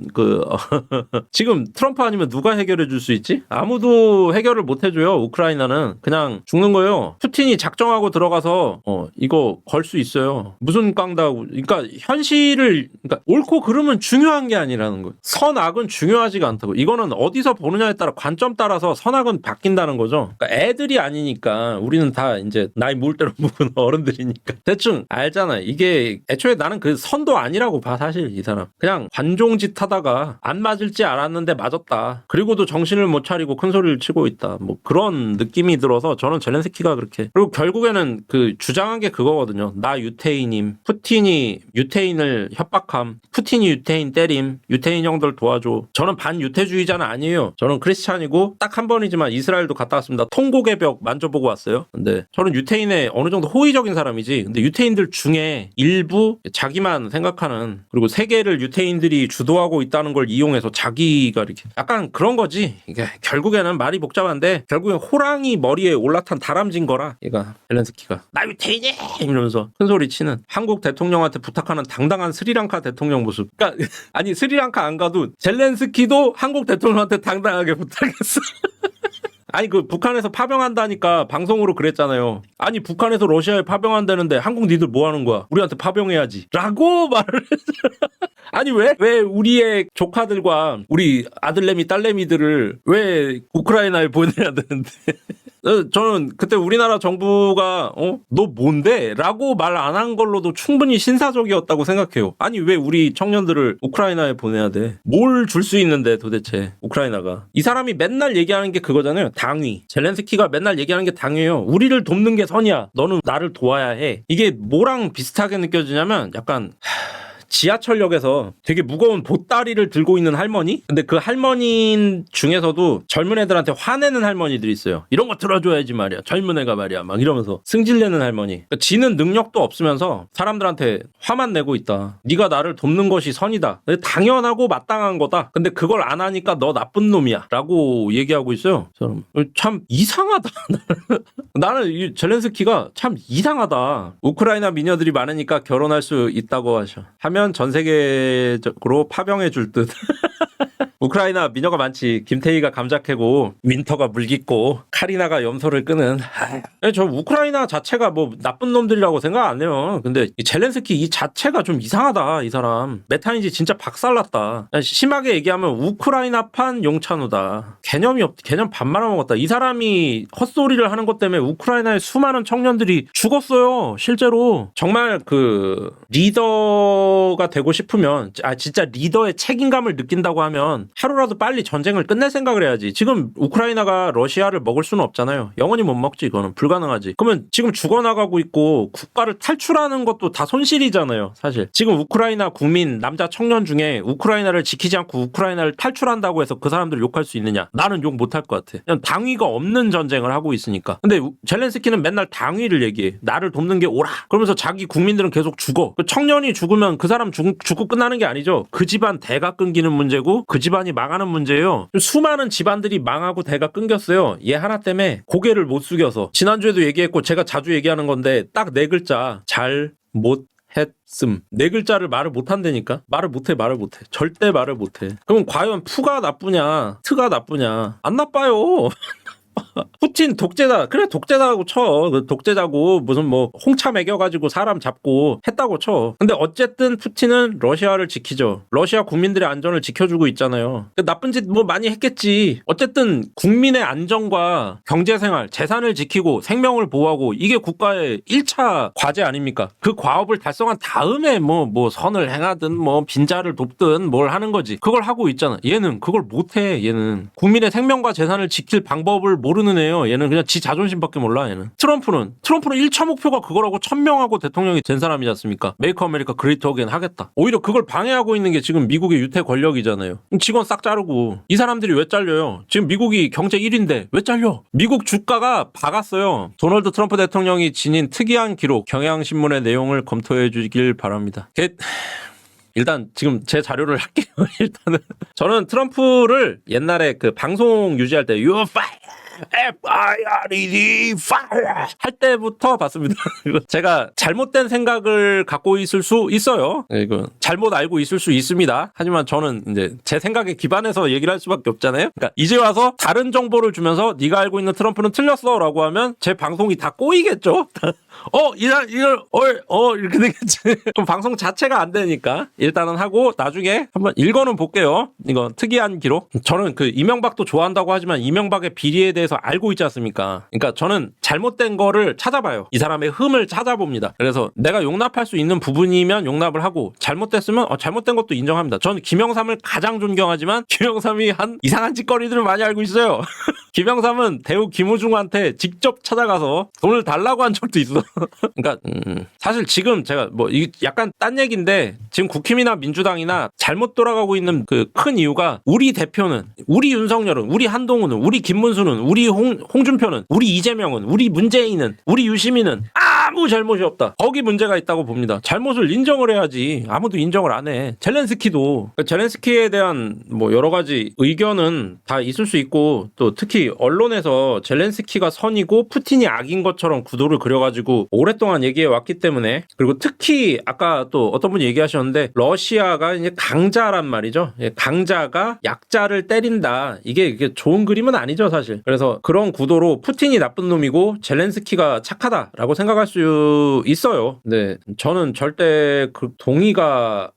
지금 트럼프 아니면 누가 해결해 줄 수 있지? 아무도 해결을 못 해줘요. 우크라이나는 그냥 죽는 거예요. 푸틴이 작정하고 들어가서 이거 걸 수 있어요. 무슨 깡다고? 그러니까 현실을 그러니까 옳고 그름은 중요한 게 아니라는 거예요. 선악은 중요하지가 않다고. 이거는 어디서 보느냐에 따라 관점 따라서 선악은 바뀐다는 거죠. 그러니까 애들이 아니니까 우리는 다 이제 나이 물 대로 묵은 어른들이니까 대충 알잖아요. 이게 애초에 나는 그 선도 아니라고 봐. 사실 이 사람 그냥 관종짓 하다가 안 맞을지 알았는데 맞았다. 그리고도 정신을 못 차리고 큰 소리를 치고 있다. 뭐 그런 느낌이 들어서 저는 젤렌스키가 그렇게 그리고 결국에는 그 주장한 게 그거거든요. 나 유태인임. 푸틴이 유태인을 협박함. 푸틴이 유태인 때림. 유태인 형들 도와줘. 저는 반유태주의자는 아니에요. 저는 크리스찬이고 딱 한 번이지만 이스라엘도 갔다 왔습니다. 통곡의 벽 만져보고 왔어요. 근데 저는 유태인에 어느 정도 호의적인 사람이지. 근데 유태인들 중에 일부 자기만 생각하는 그리고 세계를 유태인들이 주도하고 있다는 걸 이용해서 자기가 이렇게 약간 그런 거지. 이게 결국에는 말이 복잡한데 결국엔 호랑이 머리에 올라탄 다람쥐인 거라 얘가 젤렌스키가 나 유태인이 이러면서 큰 소리 치는 한국 대통령한테 부탁하는 당당한 스리랑카 대통령 모습. 그러니까 아니 스리랑카 안 가도 젤렌스키도 한국 대통령한테 당당하게 부탁했어. 아니 그 북한에서 파병한다니까 방송으로 그랬잖아요. 아니 북한에서 러시아에 파병한다는데 한국 니들 뭐 하는 거야? 우리한테 파병해야지 라고 말을 했잖아. 아니 왜 우리의 조카들과 우리 아들내미 딸내미들을 왜 우크라이나에 보내야 되는데 저는 그때 우리나라 정부가 너 뭔데? 라고 말 안 한 걸로도 충분히 신사적이었다고 생각해요. 아니 왜 우리 청년들을 우크라이나에 보내야 돼? 뭘 줄 수 있는데 도대체 우크라이나가. 이 사람이 맨날 얘기하는 게 그거잖아요. 당위. 젤렌스키가 맨날 얘기하는 게 당위예요. 우리를 돕는 게 선이야. 너는 나를 도와야 해. 이게 뭐랑 비슷하게 느껴지냐면 약간 지하철역에서 되게 무거운 보따리를 들고 있는 할머니? 근데 그 할머니 중에서도 젊은 애들한테 화내는 할머니들이 있어요. 이런 거 들어줘야지 말이야. 젊은 애가 말이야. 막 이러면서 승질내는 할머니. 그러니까 지는 능력도 없으면서 사람들한테 화만 내고 있다. 네가 나를 돕는 것이 선이다. 당연하고 마땅한 거다. 근데 그걸 안 하니까 너 나쁜 놈이야. 라고 얘기하고 있어요. 참 이상하다. 나는 이 젤렌스키가 참 이상하다. 우크라이나 미녀들이 많으니까 결혼할 수 있다고 하셔. 하면 전 세계적으로 파병해 줄 듯. 우크라이나 미녀가 많지. 김태희가 감자 캐고 윈터가 물 깃고 카리나가 염소를 끄는. 저 우크라이나 자체가 뭐 나쁜 놈들이라고 생각 안 해요. 근데 이 젤렌스키 이 자체가 좀 이상하다. 이 사람 메타인지 진짜 박살났다. 심하게 얘기하면 우크라이나판 용찬우다. 개념 반 말아먹었다. 이 사람이 헛소리를 하는 것 때문에 우크라이나의 수많은 청년들이 죽었어요. 실제로 정말 그 리더가 되고 싶으면 진짜 리더의 책임감을 느낀다고 하면 하루라도 빨리 전쟁을 끝낼 생각을 해야지. 지금 우크라이나가 러시아를 먹을 수는 없잖아요. 영원히 못 먹지. 이거는 불가능하지. 그러면 지금 죽어나가고 있고 국가를 탈출하는 것도 다 손실이잖아요. 사실 지금 우크라이나 국민 남자 청년 중에 우크라이나를 지키지 않고 우크라이나를 탈출한다고 해서 그 사람들을 욕할 수 있느냐? 나는 욕 못할 것 같아. 그냥 당위가 없는 전쟁을 하고 있으니까. 근데 젤렌스키는 맨날 당위를 얘기해. 나를 돕는 게 옳아. 그러면서 자기 국민들은 계속 죽어. 청년이 죽으면 그 사람 죽고 끝나는 게 아니죠. 그 집안 대가 끊기는 문제고 그 집안이 망하는 문제예요. 수많은 집안들이 망하고 대가 끊겼어요. 얘 하나 때문에 고개를 못 숙여서. 지난주에도 얘기했고 제가 자주 얘기하는 건데 딱 네 글자. 잘 못 했음. 네 글자를 말을 못한다니까? 말을 못해. 절대 말을 못해. 그럼 과연 푸가 나쁘냐? 트가 나쁘냐? 안 나빠요. 푸틴 독재자. 그래 독재자라고 쳐. 그 독재자고 무슨 뭐 홍차 먹여가지고 사람 잡고 했다고 쳐. 근데 어쨌든 푸틴은 러시아를 지키죠. 러시아 국민들의 안전을 지켜주고 있잖아요. 나쁜 짓 뭐 많이 했겠지. 어쨌든 국민의 안전과 경제생활, 재산을 지키고 생명을 보호하고 이게 국가의 1차 과제 아닙니까? 그 과업을 달성한 다음에 뭐 선을 행하든 뭐 빈자를 돕든 뭘 하는 거지. 그걸 하고 있잖아. 얘는 그걸 못해. 얘는 국민의 생명과 재산을 지킬 방법을 모르는 애요. 얘는 그냥 지 자존심밖에 몰라. 얘는. 트럼프는 1차 목표가 그거라고 1000명하고 대통령이 된 사람이지 않습니까? 메이크 아메리카 그레이트 어게인 하겠다. 오히려 그걸 방해하고 있는 게 지금 미국의 유태 권력이잖아요. 직원 싹 자르고. 이 사람들이 왜 잘려요? 지금 미국이 경제 1위인데 왜 잘려? 미국 주가가 박았어요. 도널드 트럼프 대통령이 지닌 특이한 기록, 경향신문의 내용을 검토해 주길 바랍니다. 일단 지금 제 자료를 할게요. 일단은 저는 트럼프를 옛날에 그 방송 유지할 때 You fire, F-I-R-E-D, fire 할 때부터 봤습니다. 제가 잘못된 생각을 갖고 있을 수 있어요. 이거 잘못 알고 있을 수 있습니다. 하지만 저는 이제 제 생각에 기반해서 얘기를 할 수밖에 없잖아요. 그러니까 이제 와서 다른 정보를 주면서 네가 알고 있는 트럼프는 틀렸어라고 하면 제 방송이 다 꼬이겠죠. 이렇게 되겠지. 그럼 방송 자체가 안 되니까 일단은 하고 나중에 한번 읽어는 볼게요. 이거 특이한 기록. 저는 그 이명박도 좋아한다고 하지만 이명박의 비리에 대해서 알고 있지 않습니까? 그러니까 저는 잘못된 거를 찾아봐요. 이 사람의 흠을 찾아봅니다. 그래서 내가 용납할 수 있는 부분이면 용납을 하고 잘못됐으면 잘못된 것도 인정합니다. 저는 김영삼을 가장 존경하지만 김영삼이 한 이상한 짓거리들을 많이 알고 있어요. 김영삼은 대우 김우중한테 직접 찾아가서 돈을 달라고 한 적도 있어. 그러니까 사실 지금 제가 뭐 약간 딴 얘기인데 지금 국힘이나 민주당이나 잘못 돌아가고 있는 그 큰 이유가 우리 대표는, 우리 윤석열은, 우리 한동훈은, 우리 김문수는, 우리 홍준표는, 우리 이재명은, 우리 문재인은, 우리 유시민은 아무 잘못이 없다. 거기 문제가 있다고 봅니다. 잘못을 인정을 해야지. 아무도 인정을 안 해. 젤렌스키에 대한 뭐 여러 가지 의견은 다 있을 수 있고 또 특히 언론에서 젤렌스키가 선이고 푸틴이 악인 것처럼 구도를 그려가지고 오랫동안 얘기해 왔기 때문에, 그리고 특히 아까 또 어떤 분이 얘기하셨는데 러시아가 이제 강자란 말이죠. 강자가 약자를 때린다. 이게 좋은 그림은 아니죠, 사실. 그래서 그런 구도로 푸틴이 나쁜 놈이고 젤렌스키가 착하다라고 생각할 수 있어요. 네, 저는 절대 그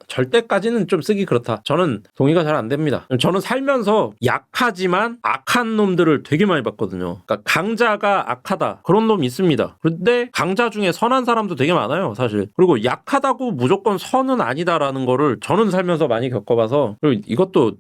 절대까지는 좀 쓰기 그렇다. 저는 동의가 잘 안 됩니다. 저는 살면서 약하지만 악한 놈들을 되게 많이 봤거든요. 그러니까 강자가 악하다. 그런 놈이 있습니다. 그런데 강자 중에 선한 사람도 되게 많아요, 사실. 그리고 약하다고 무조건 선은 아니다라는 거를 저는 살면서 많이 겪어봐서. 그리고 이것도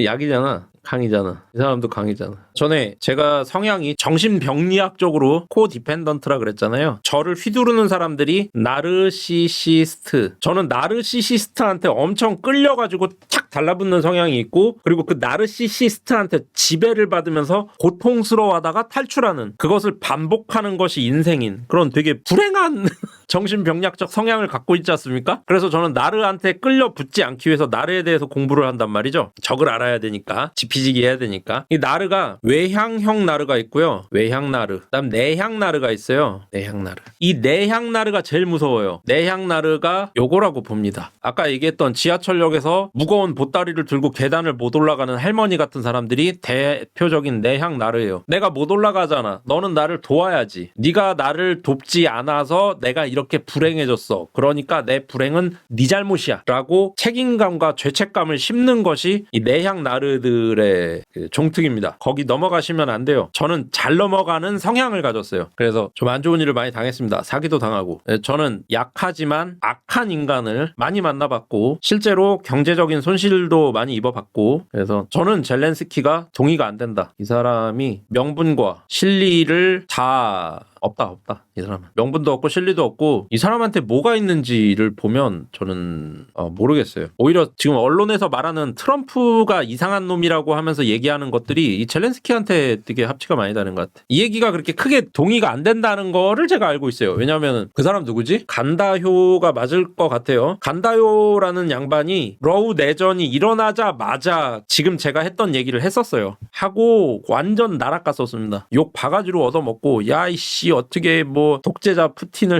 약이잖아. 강이잖아. 이 사람도 강이잖아. 전에 제가 성향이 정신병리학적으로 코디펜던트라 그랬잖아요. 저를 휘두르는 사람들이 나르시시스트. 저는 나르시시스트한테 엄청 끌려가지고 착 달라붙는 성향이 있고, 그리고 그 나르시시스트한테 지배를 받으면서 고통스러워하다가 탈출하는, 그것을 반복하는 것이 인생인 그런 되게 불행한 정신병리학적 성향을 갖고 있지 않습니까? 그래서 저는 나르한테 끌려 붙지 않기 위해서 나르에 대해서 공부를 한단 말이죠. 적을 알아야 되니까. 지피지기 해야 되니까. 이 나르가 외향형 나르가 있고요. 외향 나르. 그다음 내향 나르가 있어요. 내향 나르. 이 내향 나르가 제일 무서워요. 내향 나르가 요거라고 봅니다. 아까 얘기했던 지하철역에서 무거운 보따리를 들고 계단을 못 올라가는 할머니 같은 사람들이 대표적인 내향 나르예요. 내가 못 올라가잖아. 너는 나를 도와야지. 네가 나를 돕지 않아서 내가 이렇게 불행해졌어. 그러니까 내 불행은 네 잘못이야. 라고 책임감과 죄책감을 심는 것이 이 내향 나르들의 그 종특입니다. 거기 넘어가시면 안 돼요. 저는 잘 넘어가는 성향을 가졌어요. 그래서 좀 안 좋은 일을 많이 당했습니다. 사기도 당하고. 저는 약하지만 악한 인간을 많이 만나봤고 실제로 경제적인 손실도 많이 입어봤고 그래서 저는 젤렌스키가 동의가 안 된다. 이 사람이 명분과 실리를 다 없다. 이 사람은 명분도 없고 실리도 없고 이 사람한테 뭐가 있는지를 보면 저는 모르겠어요. 오히려 지금 언론에서 말하는 트럼프가 이상한 놈이라고 하면서 얘기하는 것들이 이 젤렌스키한테 되게 합치가 많이 다른 것 같아. 이 얘기가 그렇게 크게 동의가 안 된다는 거를 제가 알고 있어요. 왜냐하면 그 사람 누구지? 간다효가 맞을 것 같아요. 간다효라는 양반이 러우 내전이 일어나자마자 지금 제가 했던 얘기를 했었어요. 하고 완전 나락갔었습니다. 욕 바가지로 얻어먹고 야이씨 어떻게 뭐 독재자 푸틴을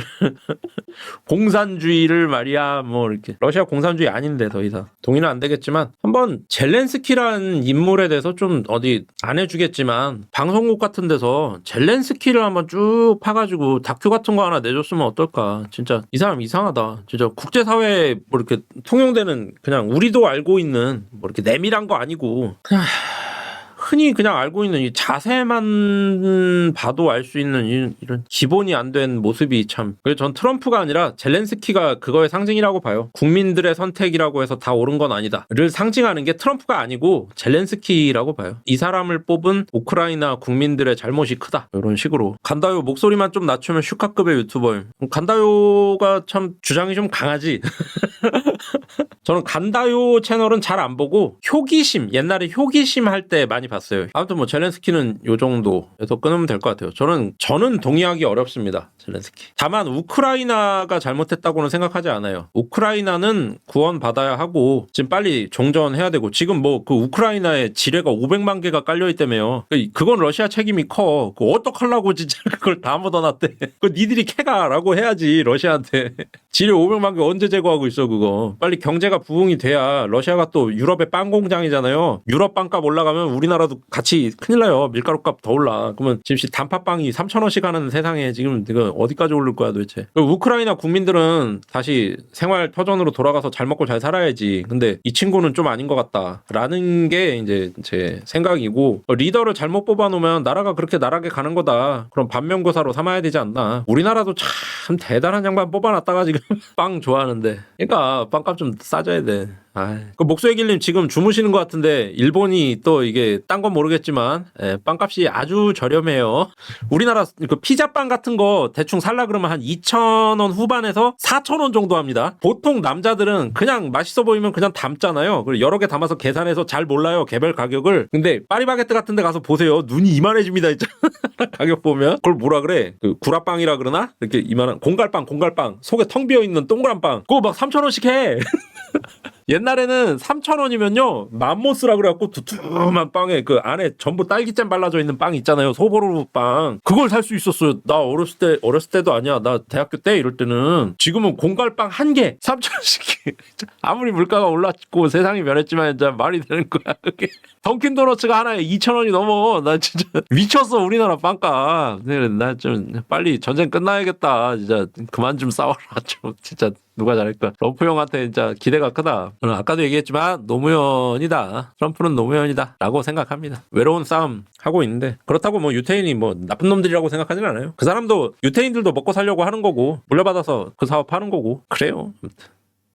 공산주의를 말이야 뭐 이렇게 러시아 공산주의 아닌데 더 이상 동의는 안 되겠지만 한번 젤렌스키라는 인물에 대해서 좀 어디 안 해주겠지만 방송국 같은 데서 젤렌스키를 한번 쭉 파가지고 다큐 같은 거 하나 내줬으면 어떨까. 진짜 이 사람 이상하다. 진짜 국제사회에 뭐 이렇게 통용되는 그냥 우리도 알고 있는 뭐 이렇게 내밀한 거 아니고 흔히 그냥 알고 있는 이 자세만 봐도 알 수 있는 이런 기본이 안 된 모습이 참. 그래서 전 트럼프가 아니라 젤렌스키가 그거의 상징이라고 봐요. 국민들의 선택이라고 해서 다 옳은 건 아니다.를 상징하는 게 트럼프가 아니고 젤렌스키라고 봐요. 이 사람을 뽑은 우크라이나 국민들의 잘못이 크다. 이런 식으로. 간다요 목소리만 좀 낮추면 슈카급의 유튜버예요. 간다요가 참 주장이 좀 강하지. 저는 간다요 채널은 잘 안 보고 효기심 옛날에 효기심 할 때 많이 봤어요. 아무튼 뭐 젤렌스키는 요 정도에서 끊으면 될 것 같아요. 저는 동의하기 어렵습니다. 젤렌스키. 다만 우크라이나가 잘못했다고는 생각하지 않아요. 우크라이나는 구원받아야 하고 지금 빨리 종전해야 되고 지금 뭐 그 우크라이나에 지뢰가 500만 개가 깔려 있다며요. 그건 러시아 책임이 커. 그거 어떡하려고 진짜 그걸 다 묻어놨대. 그거 니들이 캐가라고 해야지 러시아한테. 지뢰 500만 개 언제 제거하고 있어 그거. 빨리 경제가 부흥이 돼야 러시아가 또 유럽의 빵 공장이잖아요. 유럽 빵값 올라가면 우리나라도 같이 큰일 나요. 밀가루값 더 올라. 그러면 지금 단팥빵이 3,000원씩 하는 세상에 지금 이거 어디까지 오를 거야 도대체. 우크라이나 국민들은 다시 생활 터전으로 돌아가서 잘 먹고 잘 살아야지. 근데 이 친구는 좀 아닌 것 같다라는 게 이제 제 생각이고 리더를 잘못 뽑아놓으면 나라가 그렇게 나락에 가는 거다. 그럼 반면교사로 삼아야 되지 않나. 우리나라도 참 대단한 양반 뽑아놨다가 지금 빵 좋아하는데. 그러니까 빵값 좀 싸줘야 돼. 그 목소리길님 지금 주무시는 것 같은데 일본이 또 이게 딴 건 모르겠지만 빵값이 아주 저렴해요. 우리나라 그 피자빵 같은 거 대충 살라 그러면 한 2,000원 후반에서 4,000원 정도 합니다. 보통 남자들은 그냥 맛있어 보이면 그냥 담잖아요. 그리고 여러 개 담아서 계산해서 잘 몰라요 개별 가격을. 근데 파리바게뜨 같은 데 가서 보세요. 눈이 이만해집니다 진짜. 가격 보면 그걸 뭐라 그래? 그 구라빵이라 그러나? 이렇게 이만한 공갈빵 속에 텅 비어있는 동그란 빵 그거 막 3,000원씩 해. 옛날에는 3,000원이면요 맘모스라 그래갖고 두툼한 빵에 그 안에 전부 딸기잼 발라져 있는 빵 있잖아요. 소보로 빵 그걸 살 수 있었어요. 나 어렸을 때도 아니야. 나 대학교 때 이럴 때는. 지금은 공갈빵 한 개 3,000원씩. 아무리 물가가 올랐고 세상이 변했지만 진짜 말이 되는 거야 그게. 던킨도너츠가 하나에 2,000원이 넘어. 나 진짜 미쳤어 우리나라 빵값. 나 좀 빨리 전쟁 끝나야겠다. 진짜 그만 좀 싸워라 좀. 진짜 누가 잘할까. 럼프 형한테 진짜 기대가 크다. 저는 아까도 얘기했지만 노무현이다. 트럼프는 노무현이다 라고 생각합니다. 외로운 싸움 하고 있는데 그렇다고 뭐 유태인이 뭐 나쁜 놈들이라고 생각하지는 않아요. 그 사람도 유태인들도 먹고 살려고 하는 거고 물려받아서 그 사업 하는 거고 그래요. 아무튼.